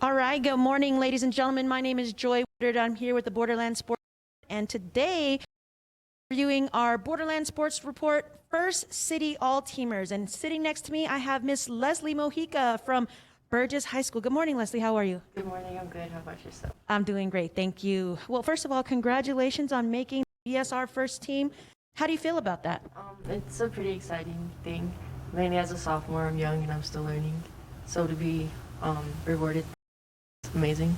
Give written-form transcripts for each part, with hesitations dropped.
All right, good morning, ladies and gentlemen. My name is Joy Woodard. I'm here with the Borderland Sports, and today reviewing our Borderland Sports Report First City All-Teamers. And sitting next to me, I have Miss Leslie Mojica from Burgess High School. Good morning, Leslie. How are you? Good morning. I'm good. How about yourself? I'm doing great. Thank you. Well, first of all, congratulations on making BSR first team. How do you feel about that? It's a pretty exciting thing. Mainly as a sophomore, I'm young and I'm still learning. So to be rewarded, it's amazing.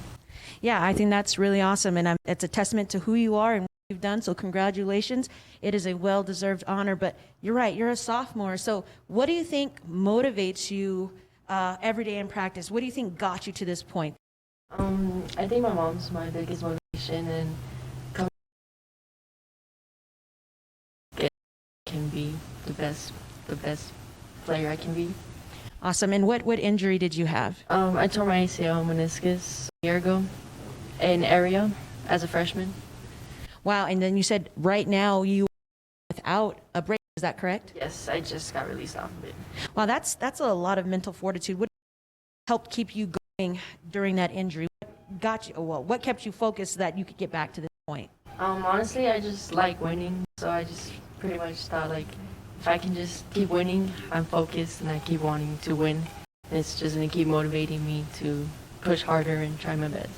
Yeah, I think that's really awesome, and it's a testament to who you are and what you've done, so congratulations. It is a well-deserved honor, but you're right, you're a sophomore, so what do you think motivates you every day in practice? What do you think got you to this point? I think my mom's my biggest motivation, and can be the best player I can be. Awesome. And what injury did you have? I tore my ACL meniscus a year ago in area as a freshman. Wow. And then you said right now you are without a brace. Is that correct? Yes, I just got released off of it. Wow, that's a lot of mental fortitude. What helped keep you going during that injury? What got you? Well, what kept you focused so that you could get back to this point? Honestly, I just like winning, so I just pretty much thought, like, if I can just keep winning, I'm focused and I keep wanting to win. And it's just going to keep motivating me to push harder and try my best.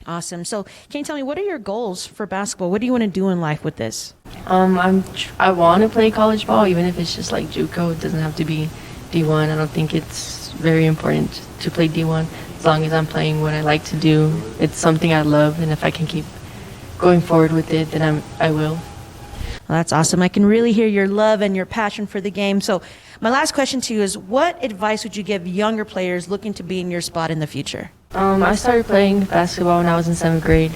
Awesome. So can you tell me, what are your goals for basketball? What do you want to do in life with this? I want to play college ball, even if it's just like JUCO. It doesn't have to be D1. I don't think it's very important to play D1. As long as I'm playing what I like to do, it's something I love, and if I can keep going forward with it, then I will. Well, that's awesome. I can really hear your love and your passion for the game. So my last question to you is, what advice would you give younger players looking to be in your spot in the future? I started playing basketball when I was in 7th grade.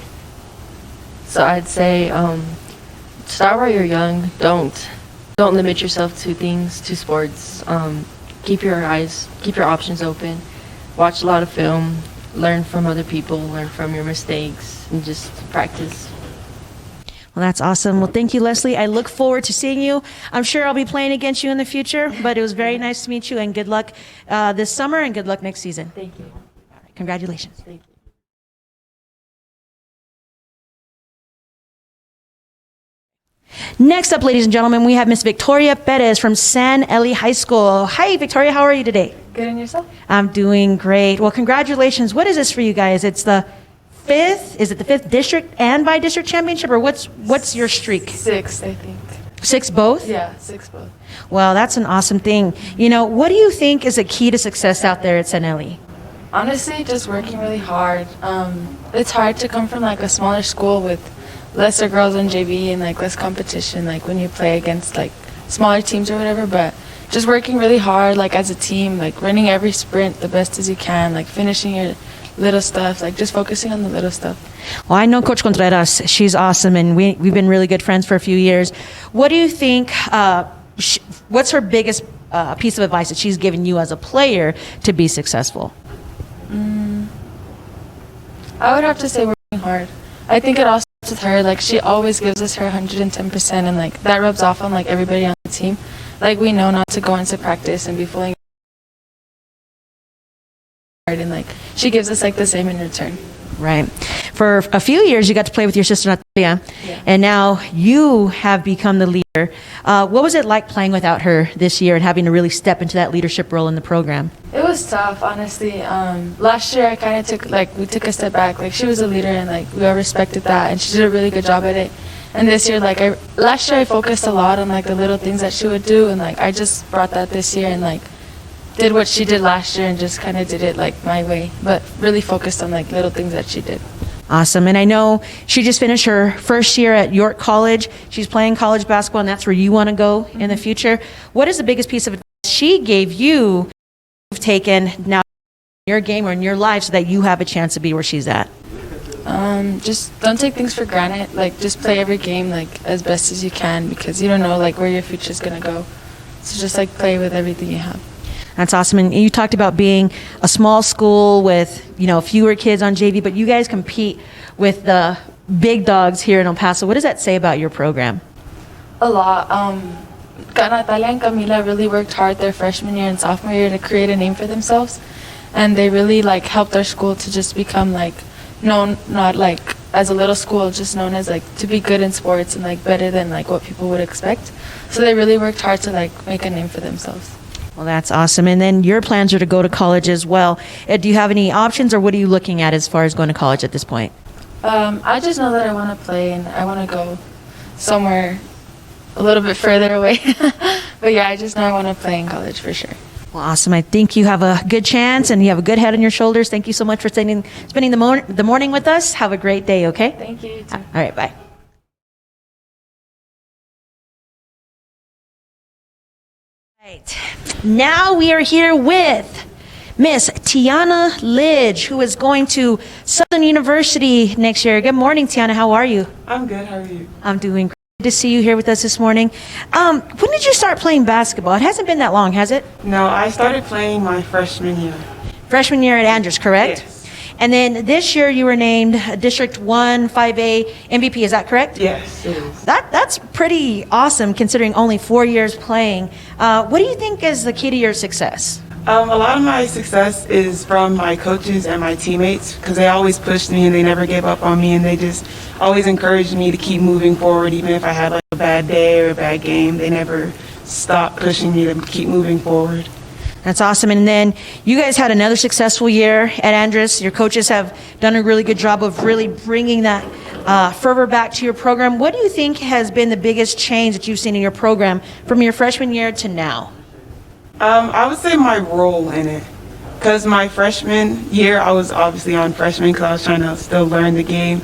So I'd say start while you're young. Don't limit yourself to things, to sports. Keep your options open. Watch a lot of film. Learn from other people. Learn from your mistakes, and just practice. Well, that's awesome. Well, thank you, Leslie. I look forward to seeing you. I'm sure I'll be playing against you in the future, but it was very nice to meet you, and good luck this summer, and good luck next season. Thank you. All right, congratulations. Thank you. Next up, ladies and gentlemen, we have Miss Victoria Perez from San Eli High School. Hi, Victoria. How are you today? Good, and yourself? I'm doing great. Well, congratulations. What is this for you guys? It's the fifth district and by district championship, or what's your streak? 6, I think. 6 both? Yeah, 6 both. Well, that's an awesome thing. You know, what do you think is a key to success out there at San Eli? Honestly, just working really hard. It's hard to come from like a smaller school with lesser girls in JV and like less competition, like when you play against like smaller teams or whatever. But just working really hard, like as a team, like running every sprint the best as you can, like finishing your little stuff, like just focusing on the little stuff. Well, I know Coach Contreras. She's awesome, and we've been really good friends for a few years. What do you think, what's her biggest piece of advice that she's given you as a player to be successful? I would have to say working hard. I think it all starts with her. Like she always gives us her 110%, and like that rubs off on like everybody on the team. Like we know not to go into practice and be fooling hard, and like she gives us like the same in return. Right. For a few years, you got to play with your sister Natalia, and now you have become the leader. What was it like playing without her this year and having to really step into that leadership role in the program? It was tough, honestly. Last year, I kind of we took a step back. Like she was a leader, and like we all respected that, and she did a really good job at it. And this year, last year, I focused a lot on like the little things that she would do, and like I just brought that this year and like did what she did last year and just kind of did it like my way, but really focused on like little things that she did. Awesome. And I know she just finished her first year at York College. She's playing college basketball, and that's where you want to go in the future. What is the biggest piece of advice she gave you you've taken now in your game or in your life so that you have a chance to be where she's at? Just don't take things for granted. Like just play every game like as best as you can, because you don't know like where your future is gonna go. So just like play with everything you have. That's awesome. And you talked about being a small school with, fewer kids on JV, but you guys compete with the big dogs here in El Paso. What does that say about your program? A lot. Natalia and Camila really worked hard their freshman year and sophomore year to create a name for themselves, and they really like helped our school to just become like known, not like as a little school, just known as like to be good in sports and like better than like what people would expect. So they really worked hard to like make a name for themselves. Well, that's awesome. And then your plans are to go to college as well. Do you have any options, or what are you looking at as far as going to college at this point? I just know that I want to play and I want to go somewhere a little bit further away. But yeah, I just know I want to play in college for sure. Well, awesome. I think you have a good chance and you have a good head on your shoulders. Thank you so much for spending the morning with us. Have a great day, okay? Thank you. All right, bye. Right. Now we are here with Miss Tiana Lidge, who is going to Southern University next year. Good morning, Tiana. How are you? I'm good. How are you? I'm doing great. Good to see you here with us this morning. When did you start playing basketball? It hasn't been that long, has it? No, I started playing my freshman year. Freshman year at Andrews, correct? Yes. And then this year you were named District 1 5A MVP, is that correct? Yes, it is. That's pretty awesome considering only 4 years playing. What do you think is the key to your success? A lot of my success is from my coaches and my teammates, because they always pushed me and they never gave up on me, and they just always encouraged me to keep moving forward. Even if I had like a bad day or a bad game, they never stopped pushing me to keep moving forward. That's awesome. And then you guys had another successful year at Andrus. Your coaches have done a really good job of really bringing that fervor back to your program. What do you think has been the biggest change that you've seen in your program from your freshman year to now? I would say my role in it, because my freshman year, I was obviously on freshman because I was trying to still learn the game.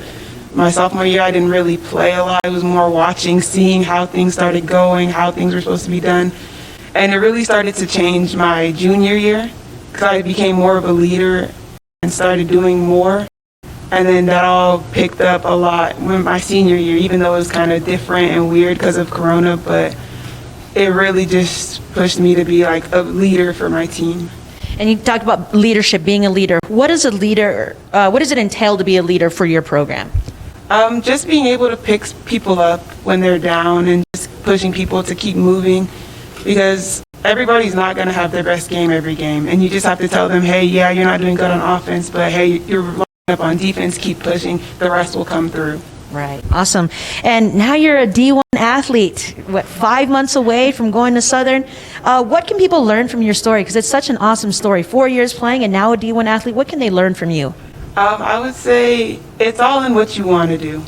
My sophomore year, I didn't really play a lot. It was more watching, seeing how things started going, how things were supposed to be done. And it really started to change my junior year, because I became more of a leader and started doing more. And then that all picked up a lot in my senior year, even though it was kind of different and weird because of Corona, but it really just pushed me to be like a leader for my team. And you talked about leadership, being a leader. What is a leader? What does it entail to be a leader for your program? Just being able to pick people up when they're down and just pushing people to keep moving, because everybody's not going to have their best game every game. And you just have to tell them, hey, yeah, you're not doing good on offense, but hey, you're lining up on defense, keep pushing, the rest will come through. Right. Awesome. And now you're a D1 athlete, 5 months away from going to Southern. What can people learn from your story? Because it's such an awesome story. 4 years playing and now a D1 athlete. What can they learn from you? I would say it's all in what you want to do,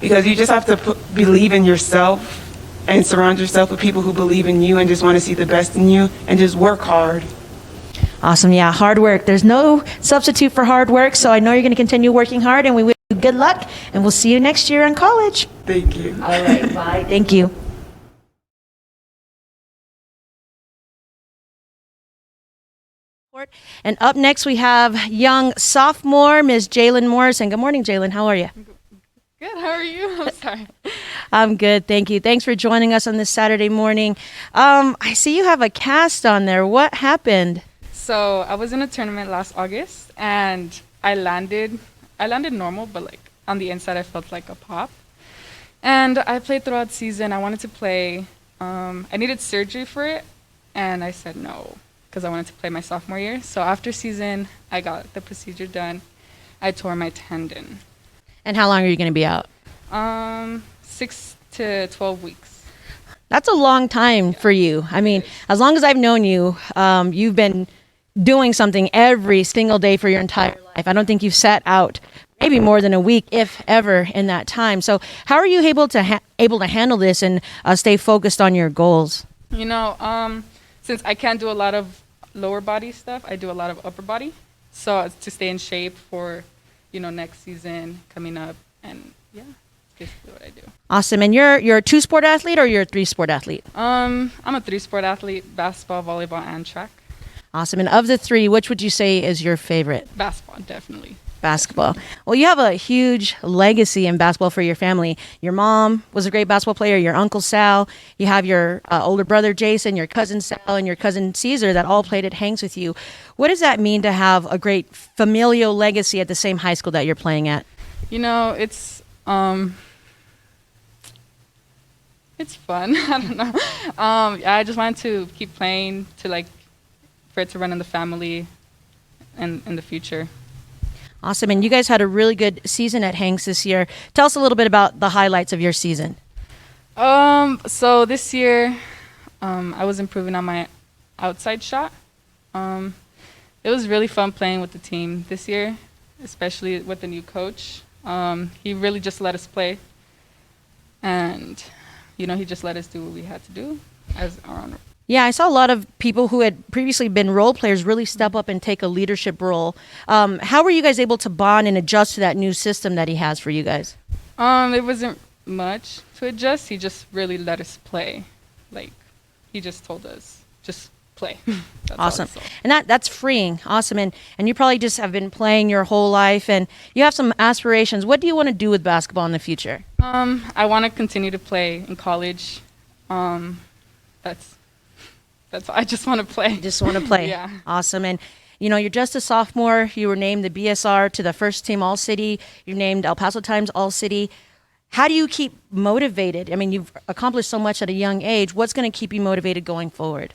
because you just have to believe in yourself and surround yourself with people who believe in you and just want to see the best in you, and just work hard. Awesome. Yeah, hard work. There's no substitute for hard work, so I know you're going to continue working hard, and we wish Good luck, and we'll see you next year in college. Thank you. All right, bye. Thank you. And up next, we have young sophomore, Ms. Jalen Morrison. Good morning, Jalen. How are you? Good. How are you? I'm sorry. I'm good, thank you. Thanks for joining us on this Saturday morning. I see you have a cast on there. What happened? So I was in a tournament last August, and I landed normal, but like on the inside, I felt like a pop. And I played throughout the season. I wanted to play. I needed surgery for it, and I said no because I wanted to play my sophomore year. So after season, I got the procedure done. I tore my tendon. And how long are you going to be out? 6 to 12 weeks. That's a long time for you. I mean, as long as I've known you, you've been doing something every single day for your entire life. I don't think you've sat out maybe more than a week, if ever, in that time. So how are you able to handle this and stay focused on your goals? You know, since I can't do a lot of lower body stuff, I do a lot of upper body. So to stay in shape for, next season coming up, and yeah, that's basically what I do. Awesome. And you're a 2-sport athlete or you're a 3-sport athlete? I'm a 3-sport athlete: basketball, volleyball, and track. Awesome. And of the 3, which would you say is your favorite? Basketball, definitely. Basketball. Well, you have a huge legacy in basketball for your family. Your mom was a great basketball player, your uncle Sal, you have your older brother Jason, your cousin Sal, and your cousin Caesar that all played at Hanks with you. What does that mean to have a great familial legacy at the same high school that you're playing at? It's fun. I don't know. I just wanted to keep playing for it to run in the family and in the future. Awesome. And you guys had a really good season at Hanks this year. Tell us a little bit about the highlights of your season. So this year, I was improving on my outside shot. It was really fun playing with the team this year, especially with the new coach. He really just let us play. And, he just let us do what we had to do as our own. Yeah, I saw a lot of people who had previously been role players really step up and take a leadership role. How were you guys able to bond and adjust to that new system that he has for you guys? It wasn't much to adjust. He just really let us play. He just told us, just play. That's awesome. And that's freeing. Awesome. And you probably just have been playing your whole life and you have some aspirations. What do you want to do with basketball in the future? I want to continue to play in college. That's I just want to play. You just want to play. Yeah. Awesome. And you're just a sophomore. You were named the BSR to the first team All City. You're named El Paso Times All City. How do you keep motivated? I mean, you've accomplished so much at a young age. What's going to keep you motivated going forward?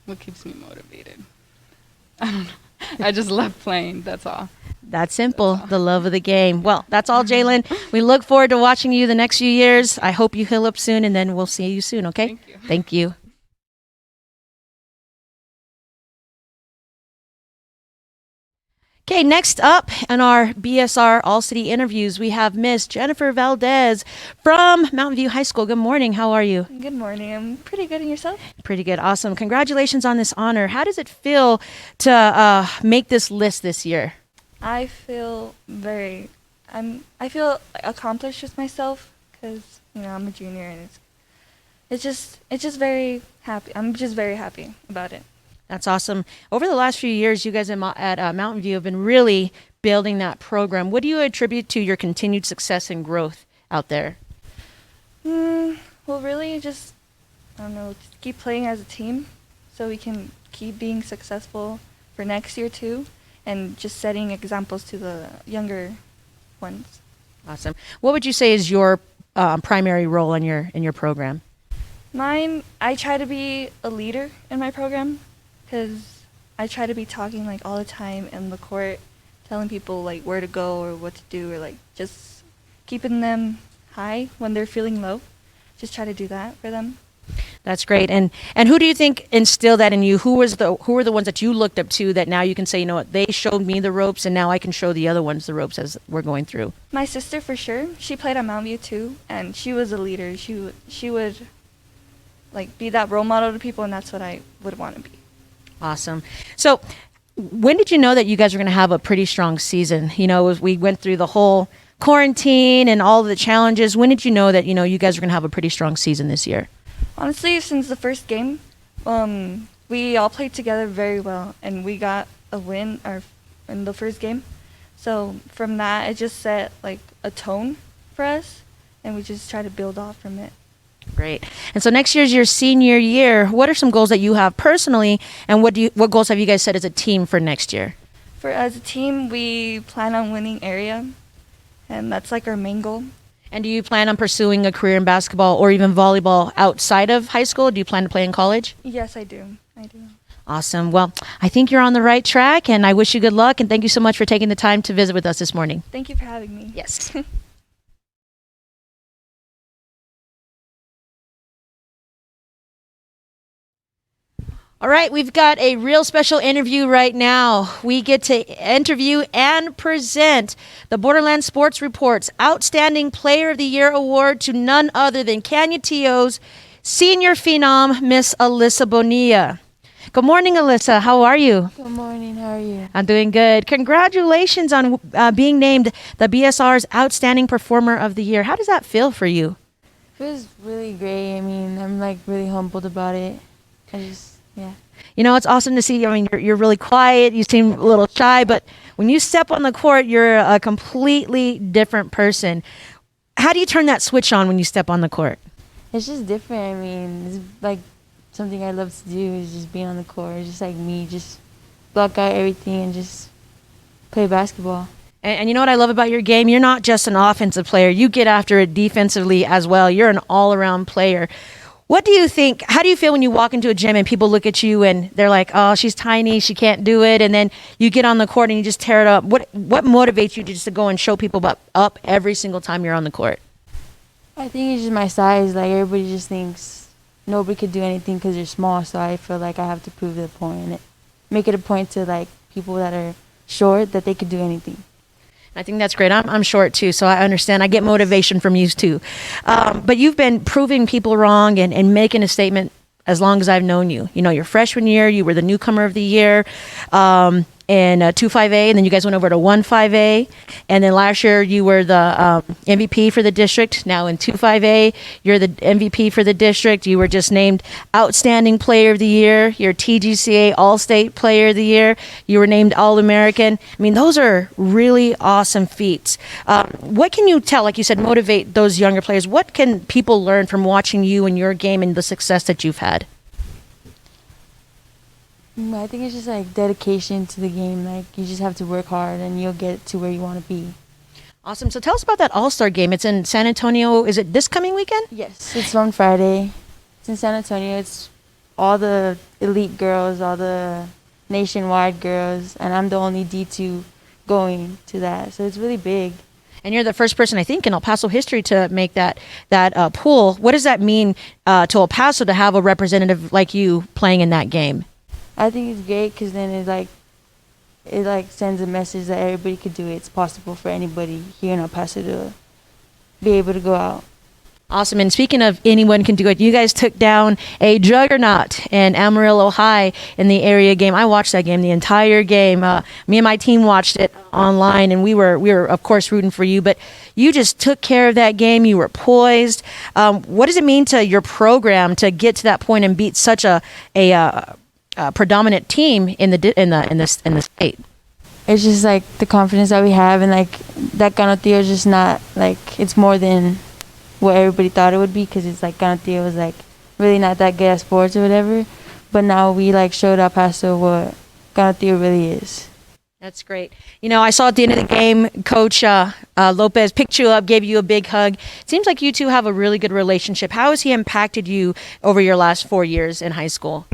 What keeps me motivated? I don't know. I just love playing. That's all. That's simple. The love of the game. Well, that's all, Jalen. We look forward to watching you the next few years. I hope you heal up soon, and then we'll see you soon, okay? Thank you. Thank you. Okay, next up in our BSR All City interviews, we have Miss Jennifer Valdez from Mountain View High School. Good morning. How are you? Good morning. I'm pretty good. And yourself? Pretty good. Awesome. Congratulations on this honor. How does it feel to make this list this year? I feel I feel accomplished with myself because I'm a junior and it's just very happy. I'm just very happy about it. That's awesome. Over the last few years, you guys at Mountain View have been really building that program. What do you attribute to your continued success and growth out there? Well, really just, I don't know, just keep playing as a team so we can keep being successful for next year too, and just setting examples to the younger ones. Awesome. What would you say is your primary role in your program? Mine, I try to be a leader in my program because I try to be talking all the time in the court, telling people where to go or what to do, or just keeping them high when they're feeling low. Just try to do that for them. That's great. And who do you think instilled that in you? Who were the ones that you looked up to that now you can say, what, they showed me the ropes and now I can show the other ones the ropes as we're going through? My sister, for sure. She played at Mountain View too, and she was a leader. She would be that role model to people, and that's what I would want to be. Awesome. So When did you know that you guys were going to have a pretty strong season? As we went through the whole quarantine and all of the challenges, when did you know that, you guys were going to have a pretty strong season this year? Honestly, since the first game, we all played together very well, and we got a win in the first game. So from that, it just set like a tone for us, and we just try to build off from it. Great. And so next year's your senior year. What are some goals that you have personally, and what goals have you guys set as a team for next year? As a team, we plan on winning area, and that's like our main goal. And do you plan on pursuing a career in basketball or even volleyball outside of high school? Do you plan to play in college? Yes, I do. Awesome. Well, I think you're on the right track, and I wish you good luck, and thank you so much for taking the time to visit with us this morning. Thank you for having me. Yes. All right, we've got a real special interview right now. We get to interview and present the Borderland Sports Report's Outstanding Player of the Year award to none other than Canutillo's senior phenom, Miss Alyssa Bonilla. Good morning, Alyssa. How are you? Good morning. How are you? I'm doing good. Congratulations on being named the BSR's Outstanding Performer of the Year. How does that feel for you? It was really great. I mean, I'm like really humbled about it. Yeah. It's awesome to see. I mean, you're really quiet. You seem a little shy, but when you step on the court, you're a completely different person. How do you turn that switch on when you step on the court? It's just different. I mean, it's like something I love to do is just being on the court. It's just like me, just block out everything and just play basketball. And you know what I love about your game? You're not just an offensive player. You get after it defensively as well. You're an all-around player. What do you think? How do you feel when you walk into a gym and people look at you and they're like, "Oh, she's tiny, she can't do it," and then you get on the court and you just tear it up? What motivates you just to go and show people up every single time you're on the court? I think it's just my size. Like everybody just thinks nobody could do anything because you're small. So I feel like I have to prove the point and make it a point to like people that are short that they could do anything. I think that's great. I'm short too, so I understand. I get motivation from you too. But you've been proving people wrong and making a statement as long as I've known you. Your freshman year, you were the newcomer of the year in 2-5A, and then you guys went over to 1-5A. And then last year, you were the MVP for the district. Now in 2-5A, you're the MVP for the district. You were just named Outstanding Player of the Year. You're TGCA All-State Player of the Year. You were named All-American. I mean, those are really awesome feats. What can you tell, like you said, motivate those younger players? What can people learn from watching you and your game and the success that you've had? I think it's just like dedication to the game. Like you just have to work hard and you'll get to where you want to be. Awesome. So tell us about that All-Star game. It's in San Antonio. Is it this coming weekend? Yes, it's on Friday. It's in San Antonio. It's all the elite girls, all the nationwide girls, and I'm the only D2 going to that. So it's really big. And you're the first person, I think, in El Paso history to make that pool. What does that mean to El Paso to have a representative like you playing in that game? I think it's great because then it sends a message that everybody could do it. It's possible for anybody here in El Paso to be able to go out. Awesome. And speaking of anyone can do it, you guys took down a juggernaut in Amarillo High in the area game. I watched that game, the entire game. Me and my team watched it online, and we were of course rooting for you. But you just took care of that game. You were poised. What does it mean to your program to get to that point and beat such a predominant team in the state? It's just like the confidence that we have, and like that Canutillo is just not like, it's more than what everybody thought it would be, because it's like Canutillo was like really not that good at sports or whatever, but now we like showed El Paso what Canutillo really is. That's great. I saw at the end of the game, Coach Lopez picked you up, gave you a big hug. It seems like you two have a really good relationship. How has he impacted you over your last 4 years in high school?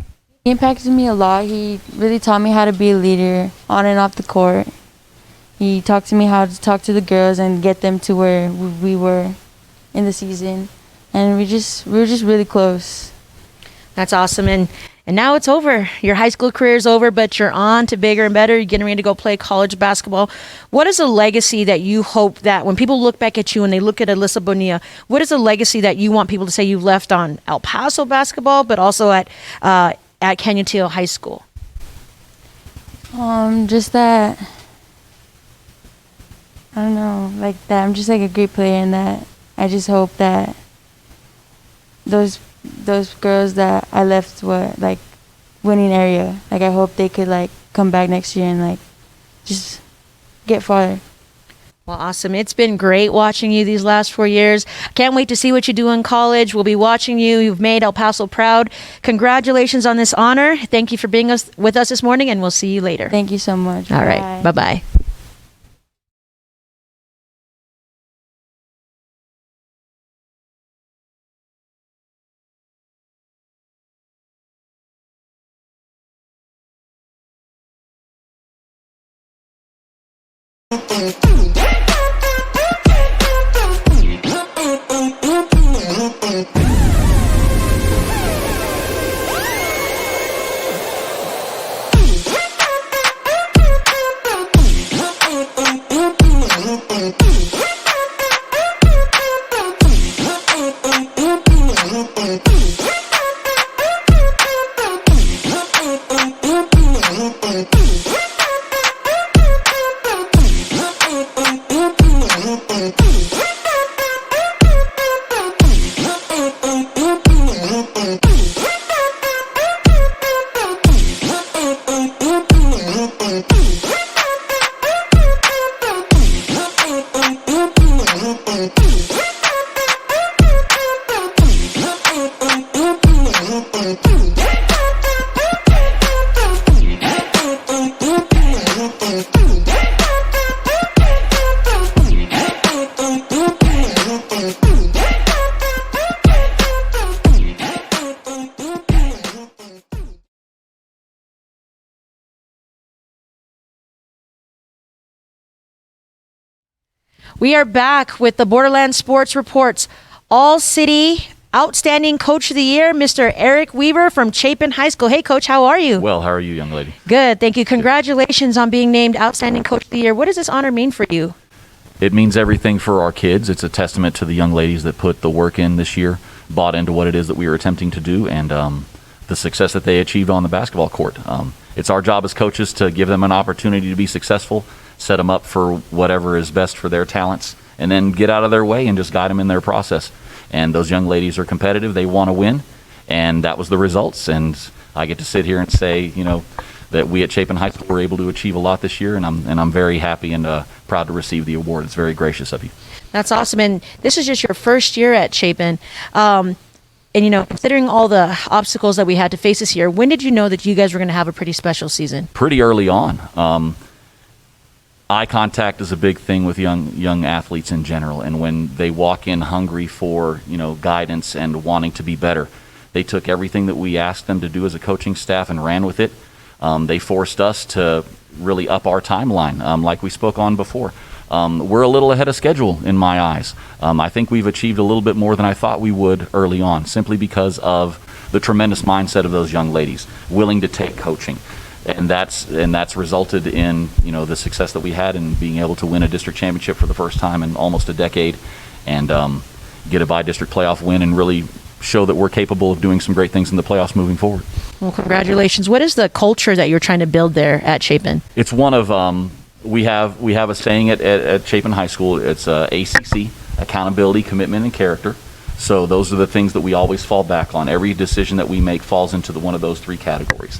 He impacted me a lot. He really taught me how to be a leader on and off the court. He taught me how to talk to the girls and get them to where we were in the season. And we were just really close. That's awesome. And now it's over. Your high school career is over, but you're on to bigger and better. You're getting ready to go play college basketball. What is a legacy that you hope that when people look back at you and they look at Alyssa Bonilla, what is a legacy that you want people to say you left on El Paso basketball, but also at Canutillo High School? Just that, I don't know, like that I'm just like a great player, and that I just hope that those girls that I left were like winning area. Like I hope they could like come back next year and like just get farther. Well, awesome. It's been great watching you these last 4 years. Can't wait to see what you do in college. We'll be watching you. You've made El Paso proud. Congratulations on this honor. Thank you for being with us this morning, and we'll see you later. Thank you so much. All right. Bye-bye. We are back with the Borderland Sports Reports All City Outstanding Coach of the Year, Mr. Eric Weaver from Chapin High School. Hey, Coach, how are you? Well, how are you, young lady? Good, thank you. Congratulations on being named Outstanding Coach of the Year. What does this honor mean for you? It means everything for our kids. It's a testament to the young ladies that put the work in this year, bought into what it is that we were attempting to do, and the success that they achieved on the basketball court. It's our job as coaches to give them an opportunity to be successful, set them up for whatever is best for their talents, and then get out of their way and just guide them in their process. And those young ladies are competitive. They want to win, and that was the results. And I get to sit here and say, that we at Chapin High School were able to achieve a lot this year, and I'm very happy and proud to receive the award. It's very gracious of you. That's awesome. And this is just your first year at Chapin. And, considering all the obstacles that we had to face this year, when did you know that you guys were going to have a pretty special season? Pretty early on. Eye contact is a big thing with young athletes in general, and when they walk in hungry for guidance and wanting to be better, they took everything that we asked them to do as a coaching staff and ran with it. They forced us to really up our timeline, like we spoke on before. We're a little ahead of schedule in my eyes. I think we've achieved a little bit more than I thought we would early on, simply because of the tremendous mindset of those young ladies, willing to take coaching. And that's resulted in the success that we had in being able to win a district championship for the first time in almost a decade, and get a by-district playoff win, and really show that we're capable of doing some great things in the playoffs moving forward. Well, congratulations. What is the culture that you're trying to build there at Chapin? It's one of we have a saying at Chapin High School. It's ACC, accountability, commitment, and character. So those are the things that we always fall back on. Every decision that we make falls into one of those three categories.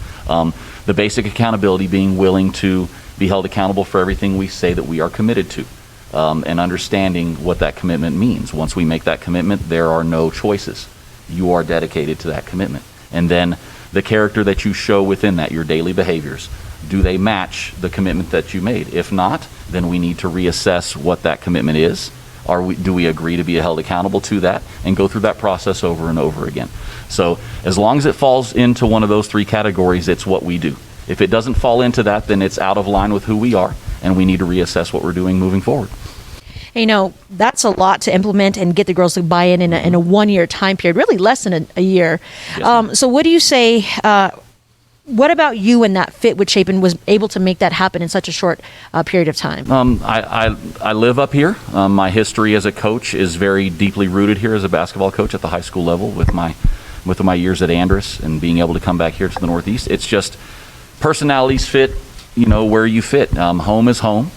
The basic accountability being willing to be held accountable for everything we say that we are committed to, and understanding what that commitment means. Once we make that commitment, there are no choices. You are dedicated to that commitment. And then the character that you show within that, your daily behaviors, do they match the commitment that you made? If not, then we need to reassess what that commitment is. Do we agree to be held accountable to that, and go through that process over and over again? So as long as it falls into one of those three categories, it's what we do. If it doesn't fall into that, then it's out of line with who we are, and we need to reassess what we're doing moving forward. That's a lot to implement and get the girls to buy in a 1 year time period, really less than a year. Yes, so what do you say, what about you and that fit with Chapin was able to make that happen in such a short period of time? I live up here. My history as a coach is very deeply rooted here as a basketball coach at the high school level with my years at Andress and being able to come back here to the Northeast. It's just personalities fit, where you fit. Home is home,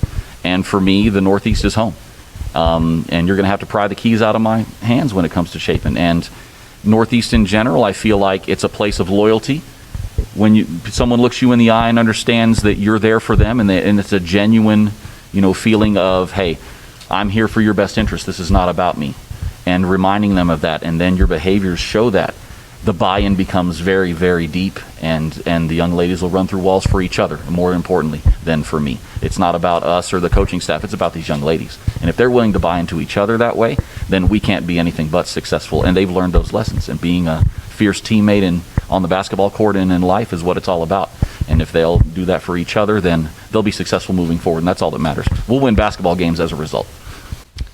and for me, the Northeast is home. And you're going to have to pry the keys out of my hands when it comes to Chapin. And Northeast in general, I feel like it's a place of loyalty. When someone looks you in the eye and understands that you're there for them, and it's a genuine, feeling of, hey, I'm here for your best interest. This is not about me. And reminding them of that, and then your behaviors show that. The buy-in becomes very, very deep, and the young ladies will run through walls for each other, more importantly than for me. It's not about us or the coaching staff, it's about these young ladies. And if they're willing to buy into each other that way, then we can't be anything but successful. And they've learned those lessons, and being a fierce teammate on the basketball court and in life is what it's all about. And if they'll do that for each other, then they'll be successful moving forward, and that's all that matters. We'll win basketball games as a result.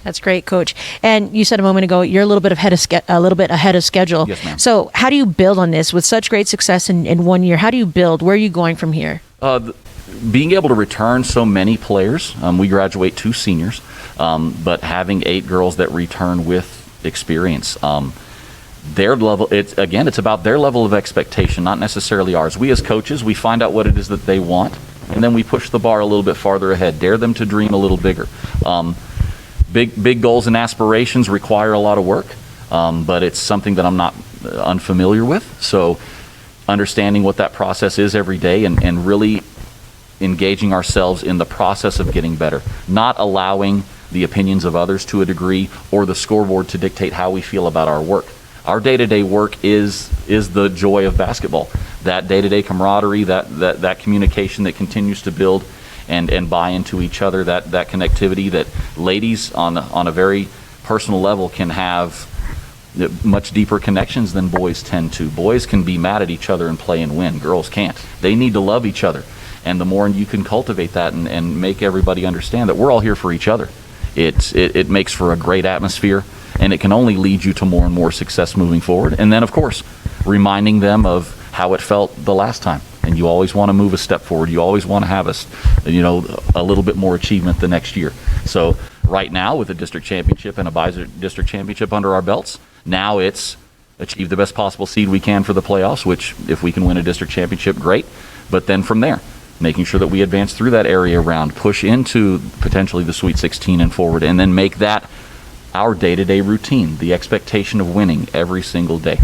That's great, Coach. And you said a moment ago you're a little bit ahead of schedule. Yes, ma'am. So how do you build on this with such great success in 1 year? How do you build? Where are you going from here? Being able to return so many players, we graduate 2 seniors, but having 8 girls that return with experience, their level, it's about their level of expectation, not necessarily ours. We as coaches, we find out what it is that they want, and then we push the bar a little bit farther ahead, dare them to dream a little bigger. Big goals and aspirations require a lot of work, but it's something that I'm not unfamiliar with. So understanding what that process is every day, and really engaging ourselves in the process of getting better, not allowing the opinions of others to a degree or the scoreboard to dictate how we feel about our work. Our day-to-day work is the joy of basketball. That day-to-day camaraderie, that communication that continues to build and buy into each other, that connectivity that ladies on a very personal level can have much deeper connections than boys tend to. Boys can be mad at each other and play and win. Girls can't. They need to love each other. And the more you can cultivate that and make everybody understand that we're all here for each other, it makes for a great atmosphere, and it can only lead you to more and more success moving forward. And then, of course, reminding them of how it felt the last time. And you always want to move a step forward. You always want to have a little bit more achievement the next year. So right now, with a district championship and a bi-district championship under our belts, now it's achieve the best possible seed we can for the playoffs, which if we can win a district championship, great. But then from there, making sure that we advance through that area round, push into potentially the Sweet 16 and forward, and then make that our day-to-day routine, the expectation of winning every single day.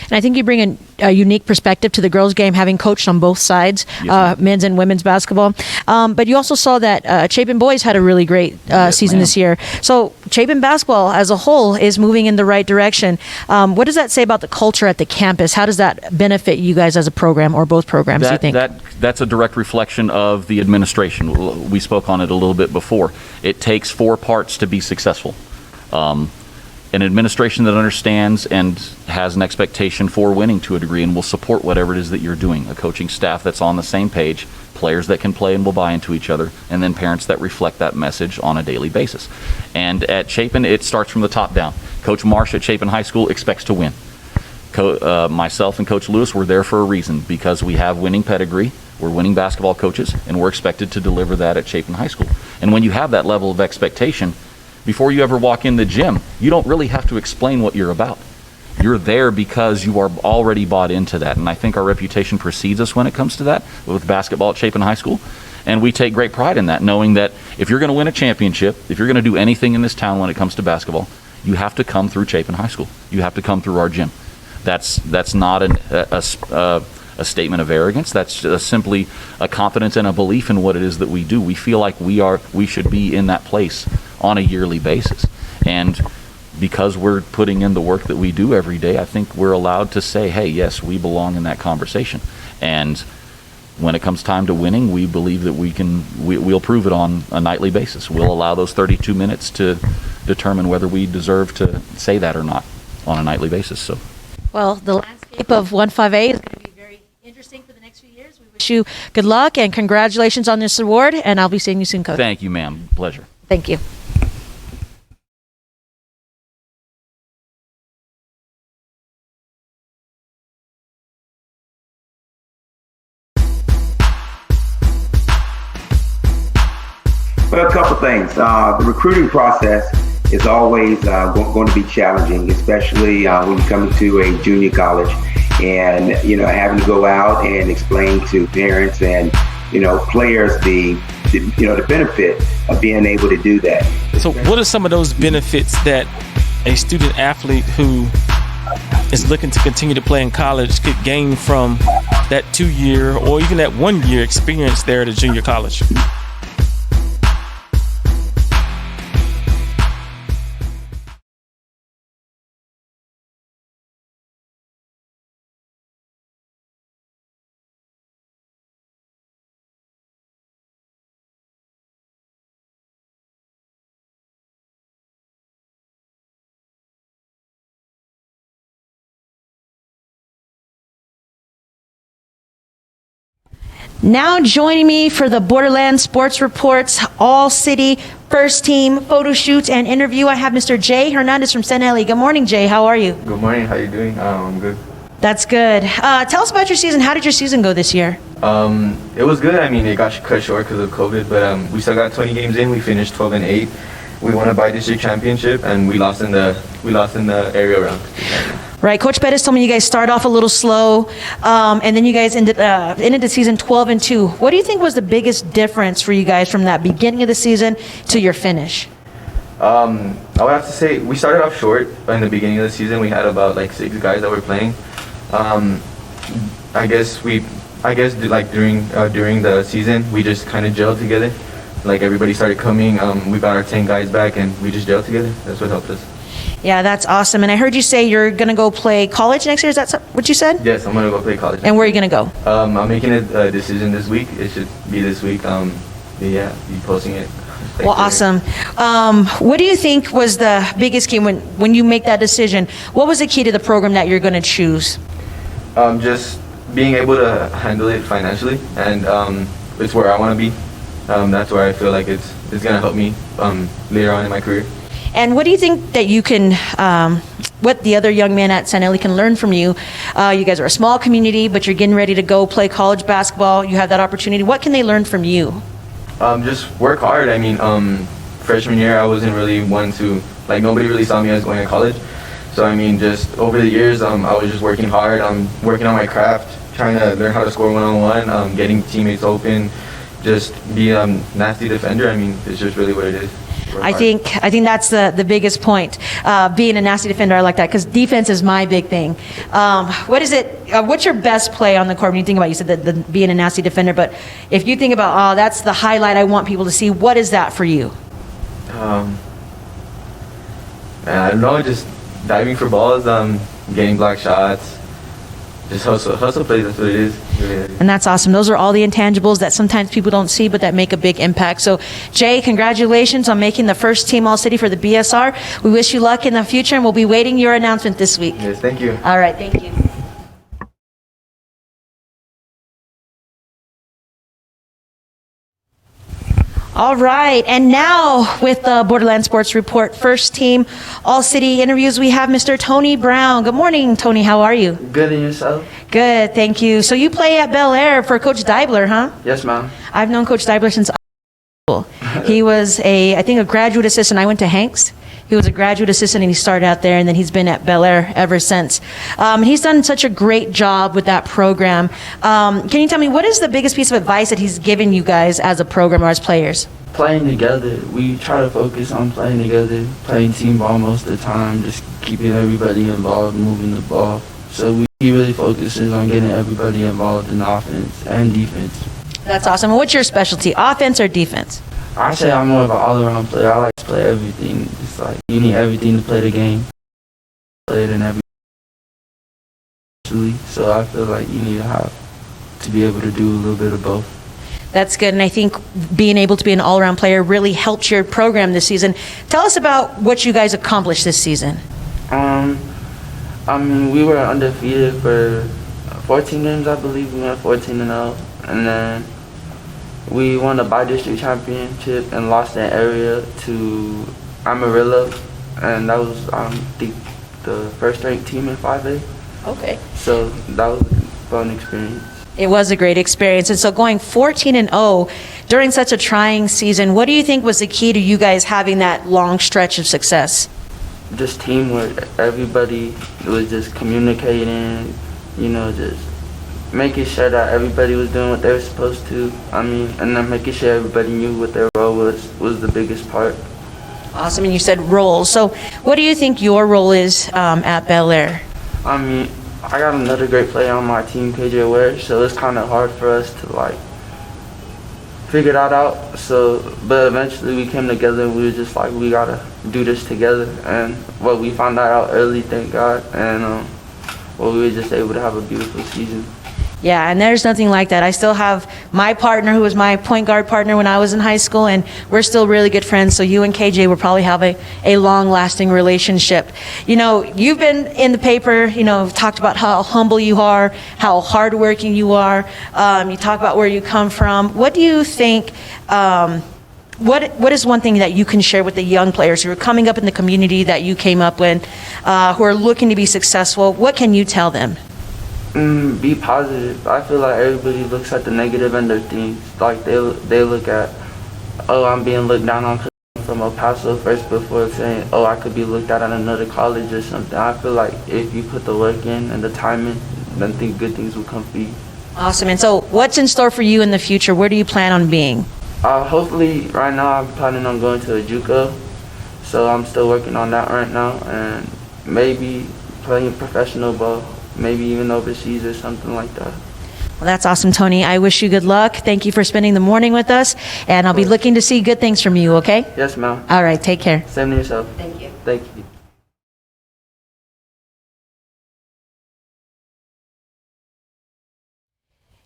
And I think you bring a unique perspective to the girls' game, having coached on both sides, Yes, men's and women's basketball. But you also saw that Chapin boys had a really great season ma'am. this year. So Chapin basketball as a whole is moving in the right direction. What does that say about the culture at the campus? How does that benefit you guys as a program, or both programs, do you think? That's a direct reflection of the administration. We spoke on it a little bit before. It takes 4 parts to be successful. An administration that understands and has an expectation for winning to a degree and will support whatever it is that you're doing. A coaching staff that's on the same page, players that can play and will buy into each other, and then parents that reflect that message on a daily basis. And at Chapin, it starts from the top down. Coach Marsh at Chapin High School expects to win. Myself and Coach Lewis were there for a reason, because we have winning pedigree, we're winning basketball coaches, and we're expected to deliver that at Chapin High School. And when you have that level of expectation, before you ever walk in the gym, you don't really have to explain what you're about. You're there because you are already bought into that. And I think our reputation precedes us when it comes to that with basketball at Chapin High School. And we take great pride in that, knowing that if you're going to win a championship, if you're going to do anything in this town when it comes to basketball, you have to come through Chapin High School. You have to come through our gym. That's not a statement of arrogance. That's just simply a confidence and a belief in what it is that we do. We feel like we should be in that place on a yearly basis. And because we're putting in the work that we do every day, I think we're allowed to say, hey, yes, we belong in that conversation. And when it comes time to winning, we believe that we'll prove it on a nightly basis. We'll allow those 32 minutes to determine whether we deserve to say that or not on a nightly basis. So, Well, the landscape of 1-5A is going to be very interesting for the next few years. We wish you good luck and congratulations on this award, and I'll be seeing you soon, Coach. thank you, ma'am. Pleasure. Thank you. Well, a couple things. The recruiting process is always going to be challenging, especially when you come to a junior college and, having to go out and explain to parents and players the benefit of being able to do that. So what are some of those benefits that a student athlete who is looking to continue to play in college could gain from that 2-year or even that 1-year experience there at a junior college? Now joining me for the Borderlands Sports Reports All City First Team photo shoot and interview, I have Mr. Jay Hernandez from Senelli. Good morning, Jay. How are you? Good morning. How you doing? I'm good. That's good. Tell us about your season. How did your season go this year? It was good. I mean, it got cut short because of COVID, but we still got 20 games in. We finished 12-8. We won a by-district championship, and we lost in the area round. Right. Coach Bettis told me you guys started off a little slow, and then you guys ended the season 12-2. What do you think was the biggest difference for you guys from that beginning of the season to your finish? I would have to say we started off short in the beginning of the season. We had about 6 guys that were playing. I guess during the season we just kind of gelled together. Everybody started coming. We got our 10 guys back, and we just gelled together. That's what helped us. Yeah, that's awesome. And I heard you say you're going to go play college next year. Is that what you said? Yes, I'm going to go play college. And where are you going to go? I'm making a decision this week. It should be this week. Be posting it. Well, awesome. What do you think was the biggest key when you make that decision? What was the key to the program that you're going to choose? Just being able to handle it financially, and it's where I want to be. That's where I feel like it's going to help me later on in my career. And what do you think that you can, what the other young men at Senelli can learn from you? You guys are a small community, but you're getting ready to go play college basketball. You have that opportunity. What can they learn from you? Just work hard. I mean, freshman year, I wasn't really one to, nobody really saw me as going to college. So, I mean, just over the years, I was just working hard. I'm working on my craft, trying to learn how to score one-on-one, getting teammates open, just be a nasty defender. I mean, it's just really what it is. I think that's the biggest point. Being a nasty defender, I like that because defense is my big thing. What's your best play on the court when you think about? You said that being a nasty defender, but if you think about, that's the highlight I want people to see. What is that for you? I don't know. Just diving for balls, getting block shots. Just hustle plays, that's what it is. And that's awesome. Those are all the intangibles that sometimes people don't see, but that make a big impact. So, Jay, congratulations on making the first team All-City for the BSR. We wish you luck in the future, and we'll be waiting your announcement this week. Yes, thank you. All right, thank you. All right, and now with the Borderlands Sports Report First Team All-City interviews, we have Mr. Tony Brown. Good morning, Tony. How are you? Good, and yourself? Good, thank you. So you play at Bel Air for Coach Deibler, huh? Yes, ma'am. I've known Coach Deibler since school. He was I think a graduate assistant. I went to Hanks. He was a graduate assistant, and he started out there, and then he's been at Bel Air ever since. He's done such a great job with that program. Can you tell me, what is the biggest piece of advice that he's given you guys as a program or as players? Playing together. We try to focus on playing together, playing team ball most of the time, just keeping everybody involved, moving the ball. So he really focuses on getting everybody involved in offense and defense. That's awesome. And what's your specialty, offense or defense? I say I'm more of an all-around player. I like to play everything. It's you need everything to play the game. Play it in every. So I feel like you need to be able to do a little bit of both. That's good, and I think being able to be an all-around player really helped your program this season. Tell us about what you guys accomplished this season. I mean, we were undefeated for 14 games, I believe. We went 14-0, and then we won the by-district championship and lost that area to Amarillo, and that was the first-ranked team in 5A. Okay. So that was a fun experience. It was a great experience. And so going 14-0 during such a trying season, what do you think was the key to you guys having that long stretch of success? Just teamwork. Everybody was just communicating, just making sure that everybody was doing what they were supposed to. And then making sure everybody knew what their role was the biggest part. Awesome. And you said roles. So what do you think your role is at Bel Air? I got another great player on my team, KJ Ware, so it's kind of hard for us to figure that out. But eventually we came together and we were just like, we gotta do this together. And we found that out early, thank God. And we were just able to have a beautiful season. Yeah, and there's nothing like that. I still have my partner who was my point guard partner when I was in high school, and we're still really good friends. So you and KJ will probably have a long-lasting relationship. You've been in the paper, talked about how humble you are, how hardworking you are. You talk about where you come from. What do you think, what is one thing that you can share with the young players who are coming up in the community that you came up with, who are looking to be successful? What can you tell them? Be positive. I feel like everybody looks at the negative end of things. Like they look at, I'm being looked down on from El Paso first before saying, I could be looked at another college or something. I feel like if you put the work in and the time in, then good things will come for you. Awesome. And so what's in store for you in the future? Where do you plan on being? Hopefully, right now I'm planning on going to a JUCO. So I'm still working on that right now, and maybe playing professional ball. Maybe even overseas or something like that. Well, that's awesome, Tony. I wish you good luck. Thank you for spending the morning with us, and I'll be looking to see good things from you, okay? Yes, ma'am. All right, take care. Same to yourself. Thank you. Thank you.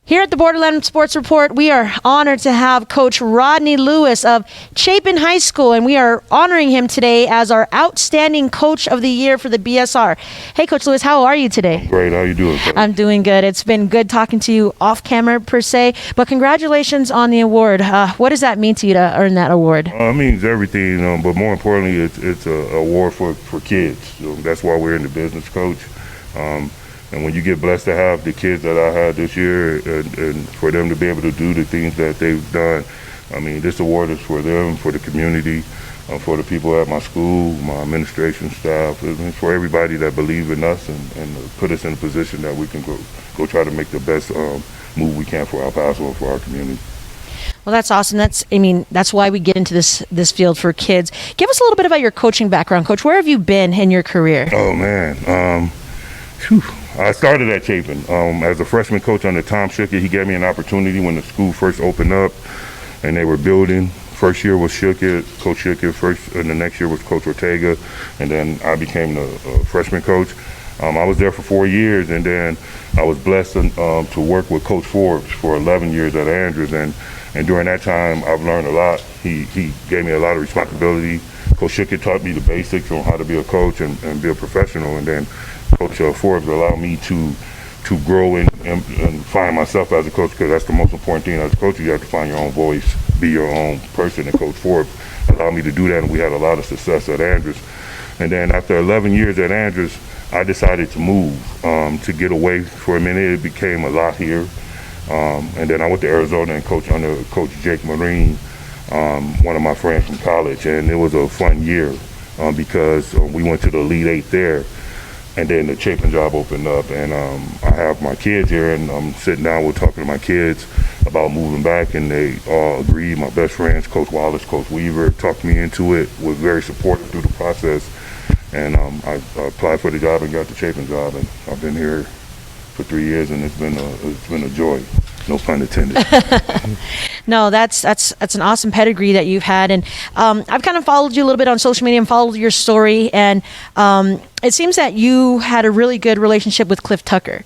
Here at the Borderland Sports Report, we are honored to have Coach Rodney Lewis of Chapin High School, and we are honoring him today as our Outstanding Coach of the Year for the BSR. Hey, Coach Lewis, how are you today? Great. How you doing, Coach? I'm doing good. It's been good talking to you off camera, per se, but congratulations on the award. What does that mean to you to earn that award? It means everything, but more importantly, it's an award for kids. That's why we're in the business, Coach. And when you get blessed to have the kids that I had this year and for them to be able to do the things that they've done, this award is for them, for the community, for the people at my school, my administration staff, it's for everybody that believe in us and put us in a position that we can go try to make the best move we can for El Paso and for our community. Well, that's awesome. That's why we get into this field for kids. Give us a little bit about your coaching background, Coach. Where have you been in your career? Oh, man. I started at Chapin as a freshman coach under Tom Schuckett. He gave me an opportunity when the school first opened up and they were building. First year was Schuckett, Coach Schuckett first, and the next year was Coach Ortega, and then I became the freshman coach. I was there for 4 years, and then I was blessed to work with Coach Forbes for 11 years at Andrews, and during that time I've learned a lot. He gave me a lot of responsibility. Coach Schuckett taught me the basics on how to be a coach and be a professional, and then Coach Forbes allowed me to grow and find myself as a coach, because that's the most important thing as a coach. You have to find your own voice, be your own person, and Coach Forbes allowed me to do that, and we had a lot of success at Andrews. And then after 11 years at Andrews, I decided to move, to get away for a minute. It became a lot here. And then I went to Arizona and coached under Coach Jake Marine, one of my friends from college, and it was a fun year because we went to the Elite Eight there. And then the Chapin job opened up, and I have my kids here, and I'm sitting down, we're talking to my kids about moving back, and they all agreed. My best friends, Coach Wallace, Coach Weaver, talked me into it, was very supportive through the process, and I applied for the job and got the Chapin job, and I've been here for 3 years, and it's been a joy. No pun intended. No, that's an awesome pedigree that you've had, and I've kind of followed you a little bit on social media and followed your story, and it seems that you had a really good relationship with Cliff Tucker,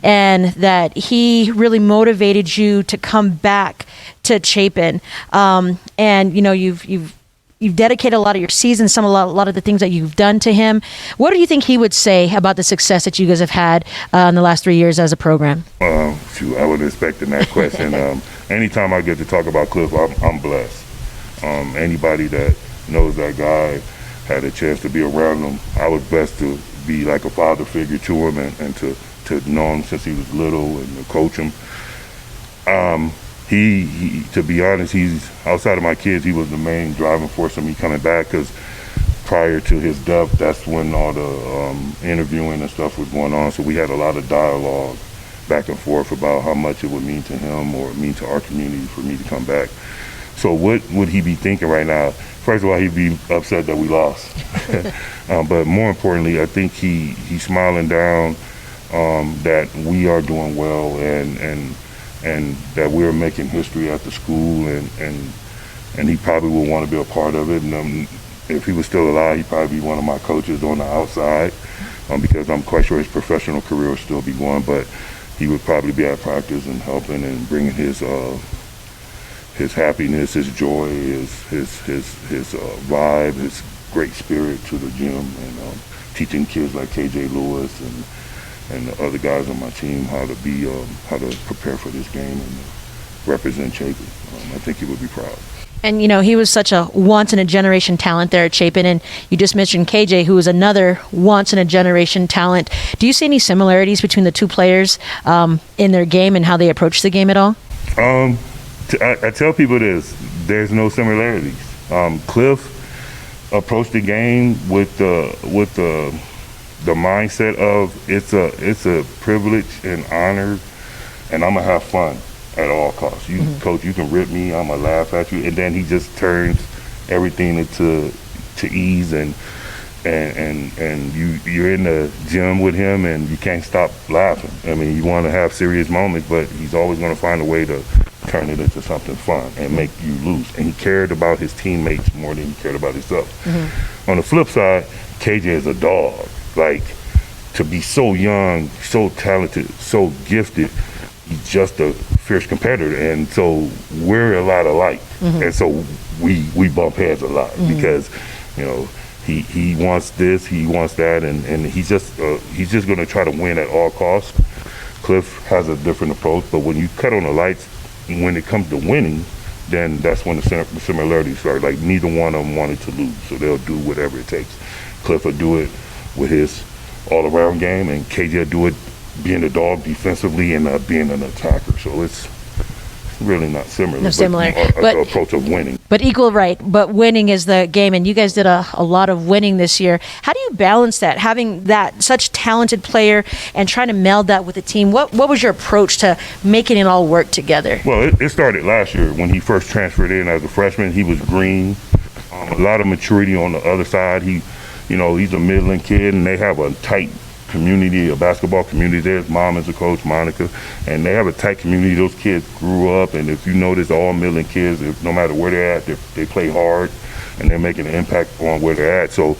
and that he really motivated you to come back to Chapin, and you've dedicated a lot of your season, a lot of the things that you've done to him. What do you think he would say about the success that you guys have had in the last 3 years as a program? I wasn't expecting that question. Anytime I get to talk about Cliff, I'm blessed. Anybody that knows that guy, had a chance to be around him, I was blessed to be like a father figure to him and to know him since he was little and to coach him. He, to be honest, he's outside of my kids, he was the main driving force of me coming back, because prior to his death, that's when all the interviewing and stuff was going on. So we had a lot of dialogue, back and forth about how much it would mean to him or mean to our community for me to come back. So what would he be thinking right now? First of all, he'd be upset that we lost. But more importantly, I think he's smiling down that we are doing well and that we're making history at the school, and he probably would want to be a part of it. And if he was still alive, he'd probably be one of my coaches on the outside, because I'm quite sure his professional career will still be going, but he would probably be at practice and helping and bringing his happiness, his joy, his vibe, his great spirit to the gym, and teaching kids like KJ Lewis and the other guys on my team how to prepare for this game and represent Chapin. I think he would be proud. And, he was such a once-in-a-generation talent there at Chapin, and you just mentioned KJ, who was another once-in-a-generation talent. Do you see any similarities between the two players in their game and how they approach the game at all? I tell people this: there's no similarities. Cliff approached the game with the mindset of it's a privilege and honor, and I'm gonna have fun at all costs. Coach, you can rip me, I'm gonna laugh at you, and then he just turns everything into ease, and you're in the gym with him and you can't stop laughing. I mean, you want to have serious moments, but he's always going to find a way to turn it into something fun and make you lose. And he cared about his teammates more than he cared about himself. On the flip side, KJ is a dog. Like, to be so young, so talented, so gifted, he's just a fierce competitor, and so we're a lot alike. And so we bump heads a lot because he wants this, he wants that, and he's just going to try to win at all costs. Cliff has a different approach, but when you cut on the lights, when it comes to winning, then that's when the similarities start. Like, neither one of them wanted to lose, so they'll do whatever it takes. Cliff will do it with his all-around game, and KJ will do it being a dog defensively and being an attacker. So it's really not similar. No similar, but the approach of winning. But equal, right? But winning is the game, and you guys did a lot of winning this year. How do you balance that, having that such talented player and trying to meld that with the team? What was your approach to making it all work together? Well, it started last year when he first transferred in as a freshman. He was green, a lot of maturity on the other side. He's a Midland kid, and they have a tight community, a basketball community there. His mom is a coach, Monica, and they have a tight community. Those kids grew up, and if you notice, all Midland kids, no matter where they're at, they play hard, and they're making an impact on where they're at. So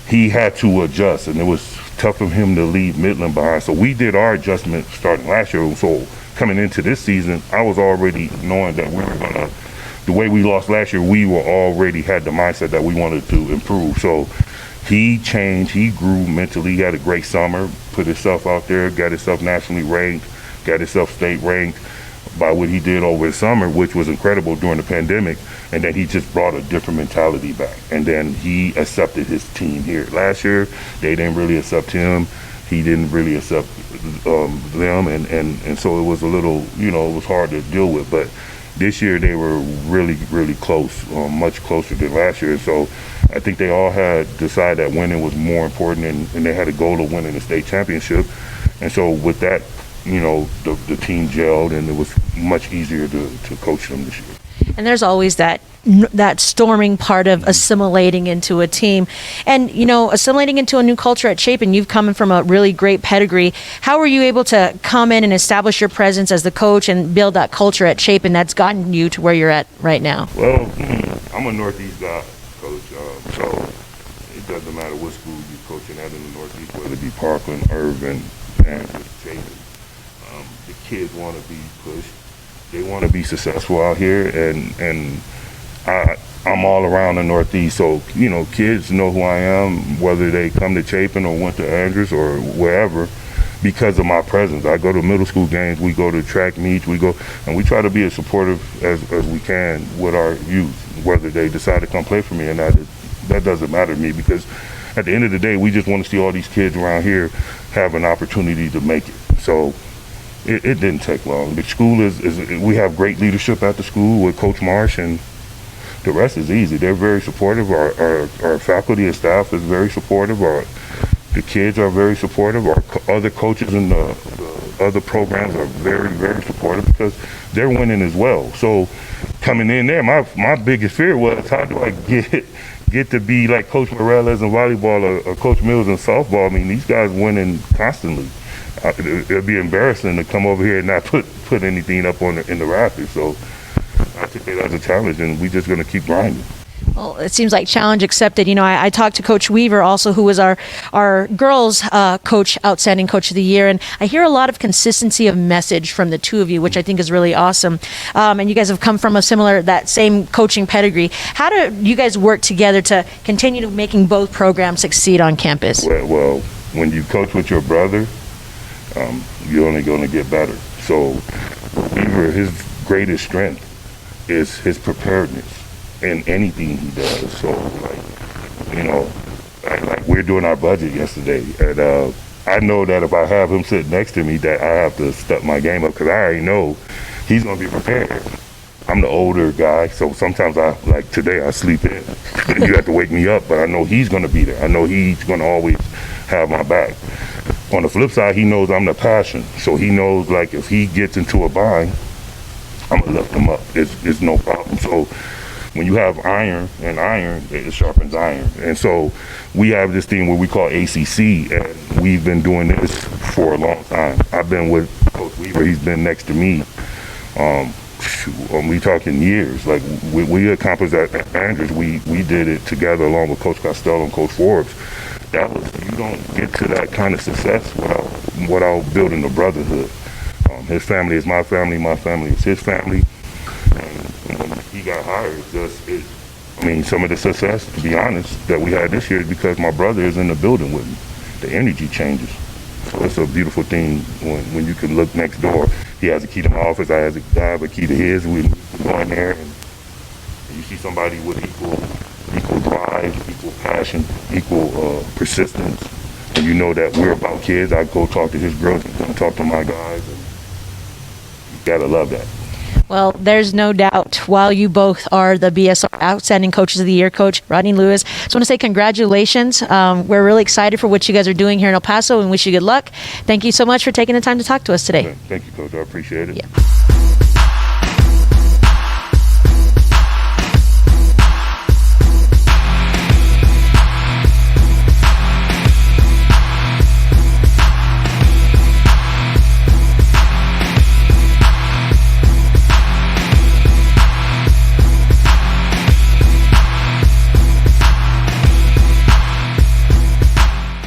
he had to adjust, and it was tough for him to leave Midland behind. So we did our adjustment starting last year. So coming into this season, I was already knowing that we were gonna, the way we lost last year, we were already had the mindset that we wanted to improve. So he changed, he grew mentally, he had a great summer, put himself out there, got himself nationally ranked, got himself state ranked by what he did over the summer, which was incredible during the pandemic. And then he just brought a different mentality back. And then he accepted his team here. Last year, they didn't really accept him. He didn't really accept them. And so it was a little, it was hard to deal with. But this year they were really, really close, much closer than last year. So I think they all had decided that winning was more important, and they had a goal of winning the state championship. And so with that, the team gelled, and it was much easier to coach them this year. And there's always that storming part of assimilating into a team. And, assimilating into a new culture at Chapin, you've come from a really great pedigree. How were you able to come in and establish your presence as the coach and build that culture at Chapin that's gotten you to where you're at right now? Well, I'm a Northeast guy, Coach, so it doesn't matter what school you're coaching at in the Northeast, whether it be Parkland, Irvin, and Chapin. The kids want to be pushed. They want to be successful out here, and I'm all around the Northeast, so kids know who I am, whether they come to Chapin or went to Andrews or wherever, because of my presence. I go to middle school games, we go to track meets, we try to be as supportive as we can with our youth, whether they decide to come play for me or not. That doesn't matter to me, because at the end of the day, we just want to see all these kids around here have an opportunity to make it. So it didn't take long. The school we have great leadership at the school with Coach Marsh, and the rest is easy. They're very supportive. Our faculty and staff is very supportive. The kids are very supportive. Our other coaches in the other programs are very, very supportive because they're winning as well. So coming in there, my biggest fear was, how do I get to be like Coach Morales in volleyball or Coach Mills in softball? I mean, these guys winning constantly. It'd be embarrassing to come over here and not put anything up in the rafters. So I took it as a challenge, and we're just going to keep grinding. Well, it seems like challenge accepted. You know, I talked to Coach Weaver also, who was our girls coach, outstanding coach of the year, and I hear a lot of consistency of message from the two of you, which I think is really awesome. And you guys have come from that same coaching pedigree. How do you guys work together to continue making both programs succeed on campus? Well, when you coach with your brother, you're only going to get better. So Weaver, his greatest strength is his preparedness in anything he does. So, like we're doing our budget yesterday, and I know that if I have him sit next to me, that I have to step my game up because I already know he's going to be prepared. I'm the older guy, so sometimes like today, I sleep in. You have to wake me up, but I know he's going to be there. I know he's going to always have my back. On the flip side, he knows I'm the passion, so he knows, like, if he gets into a bind, I'm going to lift him up. It's no problem. So when you have iron, it sharpens iron. And so we have this thing where we call ACC, and we've been doing this for a long time. I've been with Coach Weaver. He's been next to me. We talking years. Like, we accomplished that at Andrews. We did it together along with Coach Costello and Coach Forbes. You don't get to that kind of success without building a brotherhood. His family is my family is his family. And when he got hired, some of the success, to be honest, that we had this year is because my brother is in the building with me. The energy changes. So it's a beautiful thing when you can look next door. He has a key to my office, I have a key to his. We go in there and you see somebody with equal drive, equal passion, equal persistence. And you know that we're about kids. I go talk to his girls and come talk to my guys. And you gotta love that. Well, there's no doubt. While you both are the BSR Outstanding Coaches of the Year, Coach Rodney Lewis, I just want to say congratulations. We're really excited for what you guys are doing here in El Paso and wish you good luck. Thank you so much for taking the time to talk to us today. Thank you, Coach. I appreciate it. Yeah.